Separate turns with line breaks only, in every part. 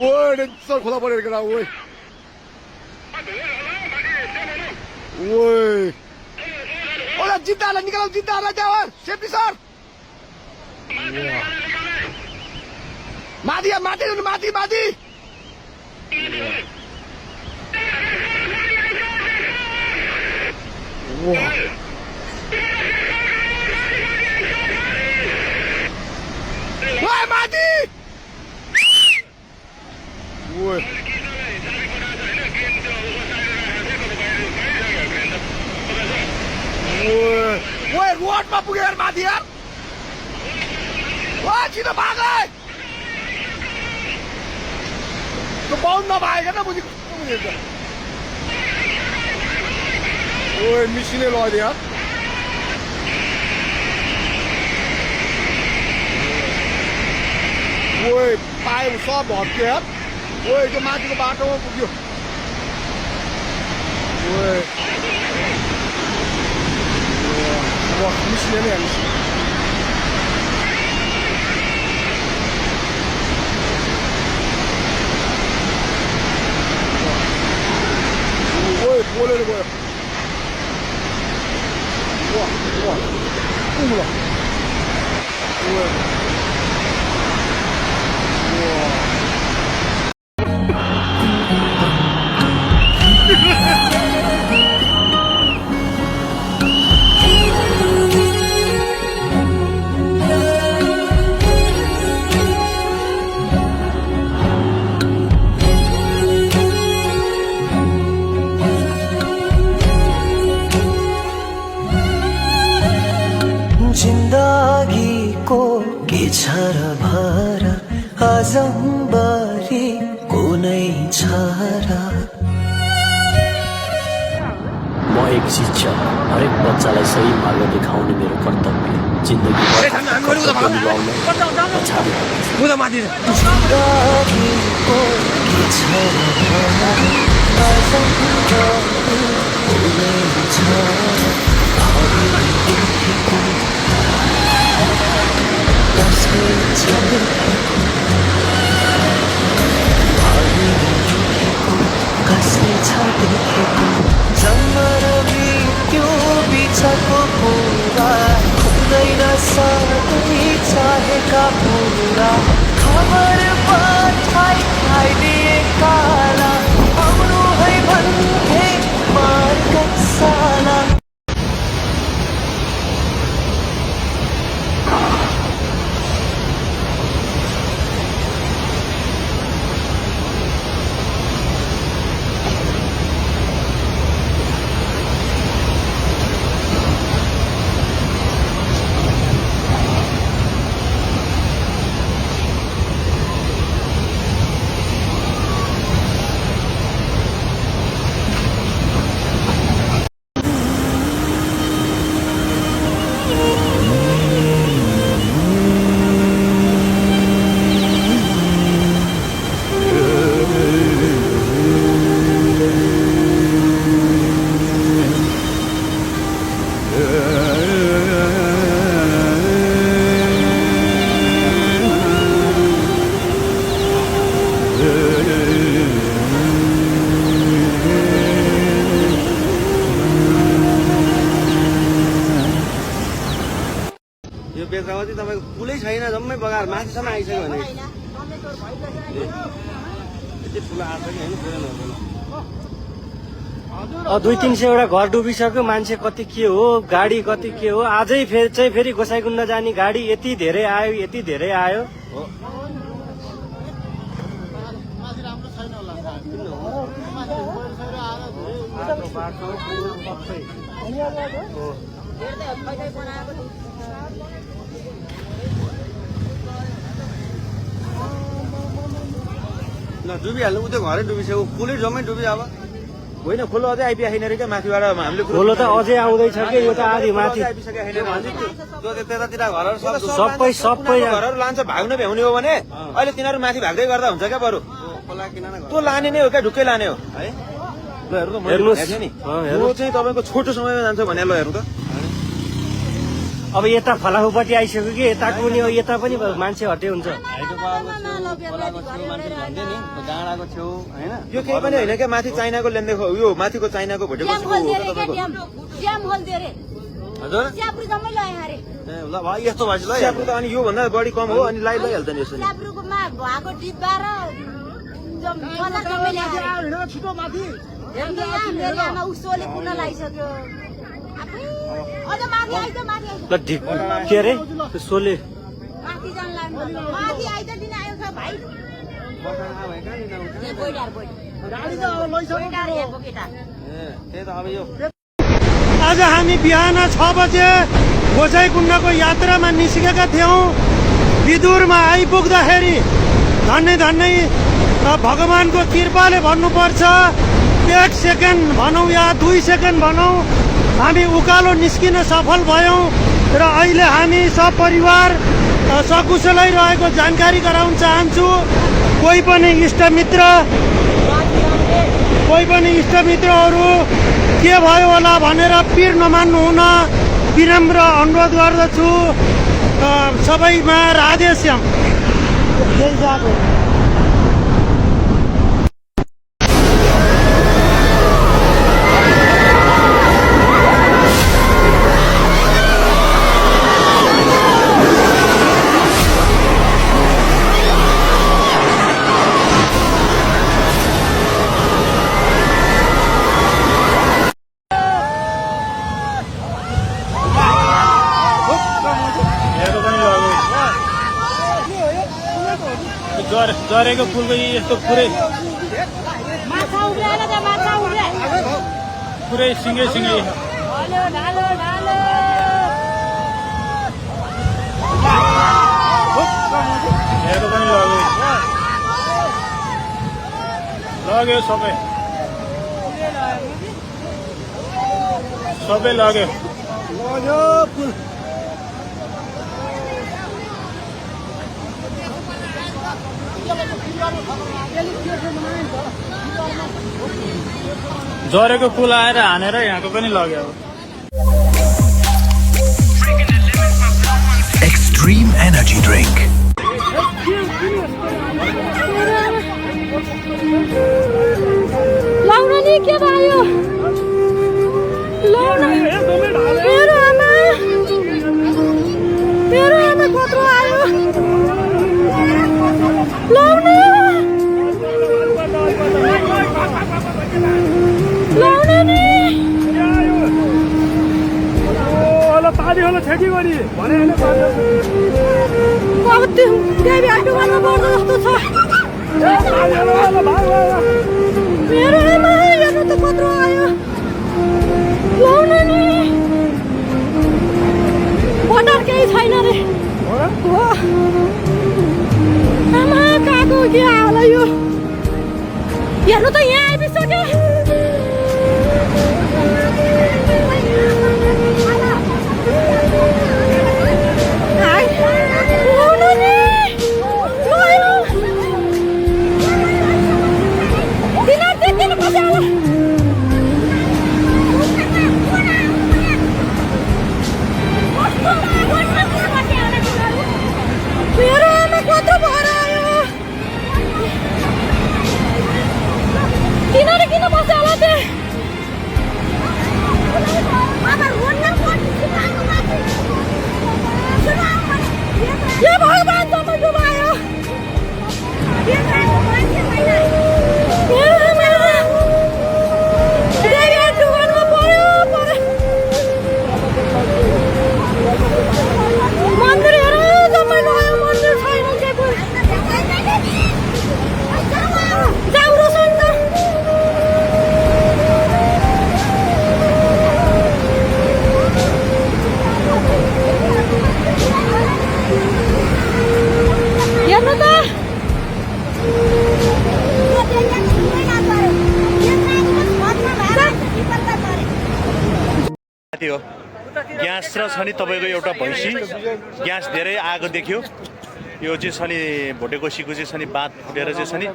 ओए डेन्जर खोला परेको केटा ओए ओए ओला जित्दालाई निकालौ जित्दालाई त्यहाँ सेफ्टी सर माथि माथि माथि माथि ओए माथि ओए ओए रोडमा पुग्यो यार माथि यार ओए छिटो भाग त्यो बाउन्ड नभएको न बुझेको ओए मिसिनै लग्यो यार ओए पायो सब हट्यो यार ओए त्यो माथिको बाटोमा पुग्यो ओए मिसिनै नै हाल्छ ओए बोलेर गयो वा वा उम्ला ओए
जिन्दगीको के छ र भारा आजम्बरी कुनै छ र
म एक शिक्षक हरेक बच्चालाई सही मार्ग देखाउने मेरो कर्तव्य जिन्दगी
जिन्दगीको के छ र भारा आजम्बरी कुनै छ कसले छ देखेको जन्म र मृत्यु बिचको कुरा हुँदैन सधैँ चाहेका कुरा खबर पठाइदिएकाला आउनु है भन्थे मार्ग साला
यो बेचामा चाहिँ तपाईँको पुलै छैन जम्मै बगाएर माथिसम्म आइसक्यो भने यति ठुलो आएको कि होइन पुरै
200-300 घर डुबिसक्यो मान्छे कति के हो गाडी कति के हो आजै फेरि गोसाइकुण्ड जाने गाडी यति धेरै आयो
डुबिहाल्नु उ त्यो घरै डुबिसक्यो पुलै जम्मै डुबी अब
होइन खोलो अझै आइपुगेको छैन रे क्या माथिबाट हामीले
खोलो त अझै आउँदैछ कि यो त आधी माथि
त्यतातिर घरहरू
सबै
घरहरू लान्छ भाग्नु भ्याउने हो भने अहिले तिनीहरू माथि भाग्दै गर्दा हुन्छ क्या बरु त्यो लाने नै हो क्या ढुक्कै लाने हो है ल हेर्नु त हेर्नुहोस् नि यो चाहिँ तपाईँको छोटो समयमा जान्छ भने ल हेर्नु त
अब यता फलाफुपट्टि आइसक्यो कि यताको पनि यता पनि मान्छे हट्यो हुन्छ।
हाइड्रो पावरको छेउ खोलाको छेउ मान्छे भन्थे नि डाँडाको छेउ होइन
यो केही पनि होइन क्या माथि चाइनाको ल्यान्देको यो माथिको चाइनाको भोटेको
हजुर ए ल भाइ यस्तो भएपछि ल
स्याब्रु त अनि योभन्दा बढी कम हो अनि लाइहाल्छ नि यसो नि।
छिटो माथि
ल ढिक के अरे सोले
त्यही त अब यो
आज हामी बिहान 6 बजे गोसाइँकुण्डको यात्रामा निस्केका थियौँ। विदुरमा आइपुग्दाखेरि धन्य भगवानको कृपाले भन्नुपर्छ 1 सेकेन्ड भनौँ या 2 सेकेन्ड भनौँ हामी उकालो निस्किन सफल भयौँ र अहिले हामी सपरिवार सकुशलै रहेको जानकारी गराउन चाहन्छु। कोही पनि इष्टमित्रहरू के भयो होला भनेर पीर नमान्नु हुन विनम्र अनुरोध गर्दछु। सबैमा राधेश्याम। जरेको फुलको यस्तो पुरै सिङ्गै हेर्नु पनि लग्यो सबै लग्यो फुल। जरेको फुल आएर हानेर यहाँको पनि लग्यो।
Extreme Energy Drink.
लाउन नि के भयो लाउन मेरो आमा कत्रो आयो लाउन नि
पानी होला ठेकी गरी भने
अब त्यो देवी आटो गर्न पर्छ जस्तो छ। मेरो आमा हेर्नु त कत्रो आयो लाउन नि बटर केही छैन रे हो आमा काको के होला यो हेर्नु त यहाँ आइपुग्यो। मेरो आमा कत्रो भएर आयो किन बस्यो होला त्यो के भगवान तपाईँ डुबायो डुबाउनु पर्यो मन्दिर हेर तपाईँ नयाँ मन्दिर छैन के जाउरो छ नि त हेर्नु त
हो ग्यास र छ नि तपाईँको एउटा भैँसी ग्यास धेरै आगो देख्यो। यो चाहिँ छ नि भोटेकोसीको चाहिँ छ नि बात फुटेर चाहिँ छ नि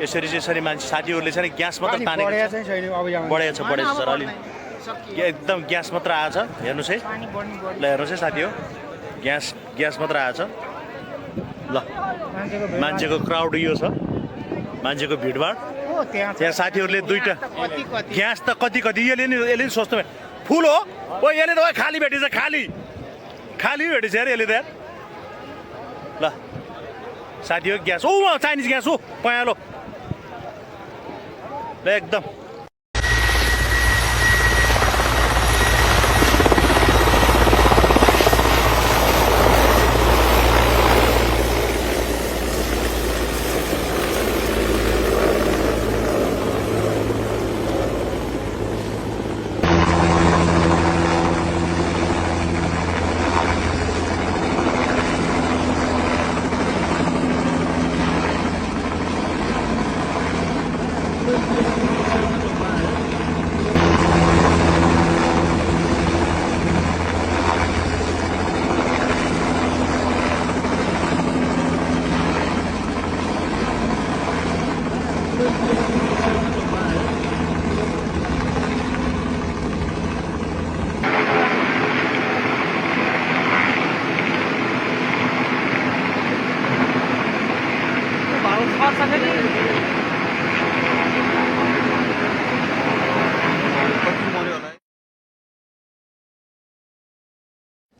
यसरी चाहिँ छ नि मान्छे साथीहरूले चाहिँ ग्यास मात्र तानेको बढेको छ सर अलि एकदम ग्यास मात्र आएछ हेर्नुहोस् है ल हेर्नुहोस् है साथी हो ग्यास मात्र आएछ ल मान्छेको क्राउड यो छ मान्छेको भिडभाड त्यहाँ साथीहरूले दुईटा ग्यास त कति यसले नि सोच्नु फुल हो ओ यसले त खाली भेटेछ खाली भेटेछ अरे यसले त ल साथी हो ग्यास चाइनिज ग्यास हो पयालो ल एकदम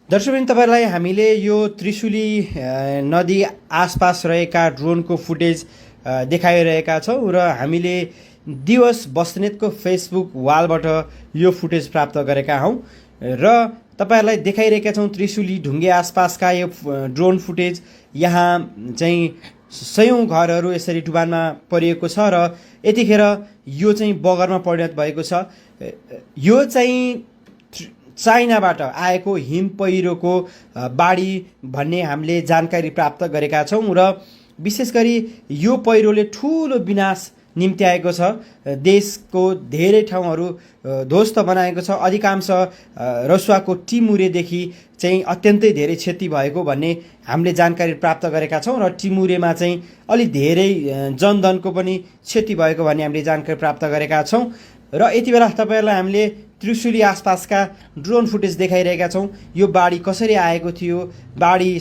दर्शकवृन्द तपाईहरुलाई हामीले यो त्रिशुली नदी आसपास रहेका ड्रोनको फुटेज देखाइरहेका छौँ र हामीले दिवस बस्नेतको फेसबुक वालबाट यो फुटेज प्राप्त गरेका हौँ र तपाईहरुलाई देखाइरहेका छौँ त्रिशुली ढुङ्गे आसपासका यो ड्रोन फुटेज। यहाँ चाहिँ सयौं घरहरू यसरी डुबानमा परिएको छ र यतिखेर यो चाहिँ बगरमा परिणत भएको छ। यो चाहिँ चाइनाबाट आएको हिम पहिरोको बाढी भन्ने हामीले जानकारी प्राप्त गरेका छौँ र विशेष गरी यो पहिरोले ठुलो विनाश निम्त्याएको छ। देशको धेरै ठाउँहरू ध्वस्त बनाएको छ। अधिकांश रसुवाको टिमुरेदेखि चाहिँ अत्यन्तै धेरै क्षति भएको भन्ने हामीले जानकारी प्राप्त गरेका छौँ र टिमुरेमा चाहिँ अलि धेरै जनधनको पनि क्षति भएको भन्ने हामीले जानकारी प्राप्त गरेका छौँ र यति बेला तपाईहरुलाई हामीले त्रिशुली आसपासका ड्रोन फुटेज देखाइरहेका छौँ। यो बाढी कसरी आएको थियो, बाढी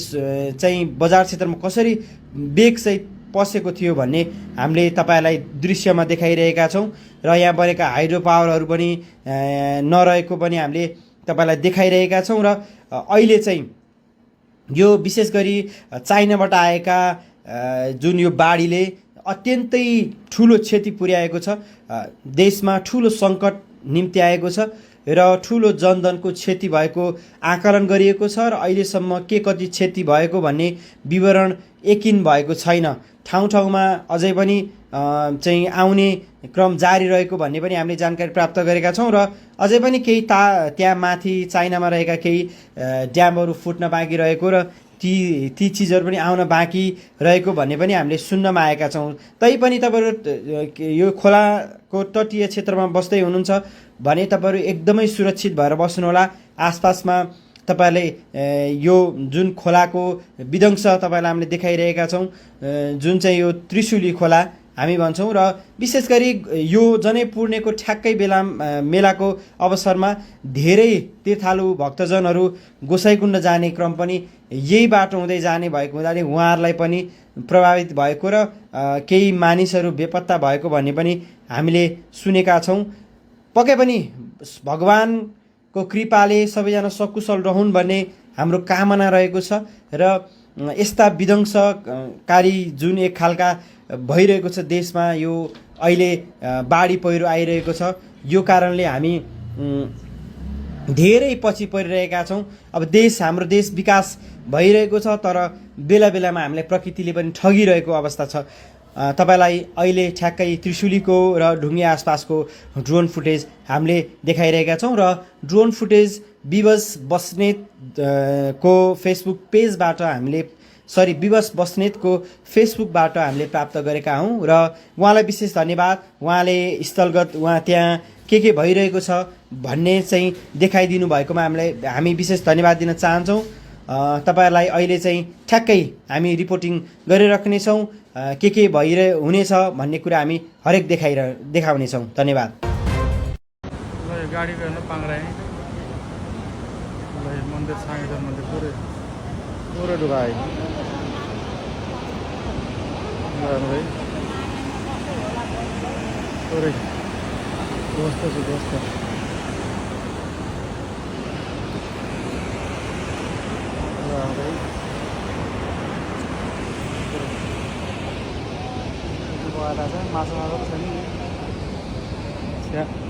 चाहिँ बजार क्षेत्रमा कसरी वेगसहित पसेको थियो भन्ने हामीले तपाईहरुलाई दृश्यमा देखाइरहेका छौँ र यहाँ बनेका हाइड्रो पावरहरू पनि नरहेको पनि हामीले तपाईहरुलाई देखाइरहेका छौँ र अहिले चाहिँ यो विशेष गरी चाइनाबाट आएका जुन यो बाढीले अत्यन्तै ठुलो क्षति पुर्याएको छ। देशमा ठुलो सङ्कट निम्ति आएको छ र ठुलो जनधनको क्षति भएको आकलन गरिएको छ र अहिलेसम्म के कति क्षति भएको भन्ने विवरण यकिन भएको छैन। ठाउँ ठाउँमा अझै पनि चाहिँ आउने क्रम जारी रहेको भन्ने पनि हामीले जानकारी प्राप्त गरेका छौँ र अझै पनि केही त्यहाँ माथि चाइनामा रहेका केही ड्यामहरू फुट्न बाँकी रहेको र ती चिजहरू पनि आउन बाँकी रहेको भन्ने पनि हामीले सुन्नमा आएका छौँ। तैपनि तपाईँहरू यो खोलाको तटीय क्षेत्रमा बस्दै हुनुहुन्छ भने तपाईँहरू एकदमै सुरक्षित भएर बस्नुहोला। आसपासमा तपाईहरुले यो जुन खोलाको विध्वंस तपाईहरुलाई हामीले देखाइरहेका छौँ, जुन चाहिँ यो त्रिशुली खोला हामी भन्छौँ र विशेष गरी यो जनै पूर्णेको ठ्याक्कै मेलाको अवसरमा धेरै तीर्थालु भक्तजनहरू गोसाइकुण्ड जाने क्रम पनि यही बाटो हुँदै जाने भएको हुनाले उहाँहरूलाई पनि प्रभावित भएको र केही मानिसहरू बेपत्ता भएको भन्ने पनि हामीले सुनेका छौँ। पक्कै पनि भगवानको कृपाले सबैजना सकुशल रहन् भन्ने हाम्रो कामना रहेको छ र यस्ता विध्वंसकारी जुन एक खालका भइरहेको छ देशमा, यो अहिले बाढी पहिरो आइरहेको छ, यो कारणले हामी धेरै पछि परिरहेका छौँ। अब हाम्रो देश विकास भइरहेको छ तर बेला बेलामा हामीलाई प्रकृतिले पनि ठगिरहेको अवस्था छ। तपाईलाई अहिले ठ्याक्कै त्रिशुलीको र ढुङ्गे आसपासको ड्रोन फुटेज हामीले देखाइरहेका छौँ र ड्रोन फुटेज विवश बस्नेत को फेसबुक पेजबाट हामीले विवश बस्नेतको फेसबुकबाट हामीले प्राप्त गरेका हौँ र उहाँलाई विशेष धन्यवाद। उहाँले स्थलगत त्यहाँ के भइरहेको छ भन्ने चाहिँ देखाइदिनु भएकोमा हामी विशेष धन्यवाद दिन चाहन्छौँ। तपाईहरुलाई अहिले चाहिँ ठ्याक्कै हामी रिपोर्टिङ गरिराख्नेछौँ। के हुनेछ भन्ने कुरा हामी हरेक देखाउनेछौँ। धन्यवाद।
गाड़ी पे हम लोग पांगरा है भाई मंदिर सांगे मंदिर पूरे पूरे डुबाए भाई पूरे दोस्तों से दोस्तों भाई माछा माछा तो छ नि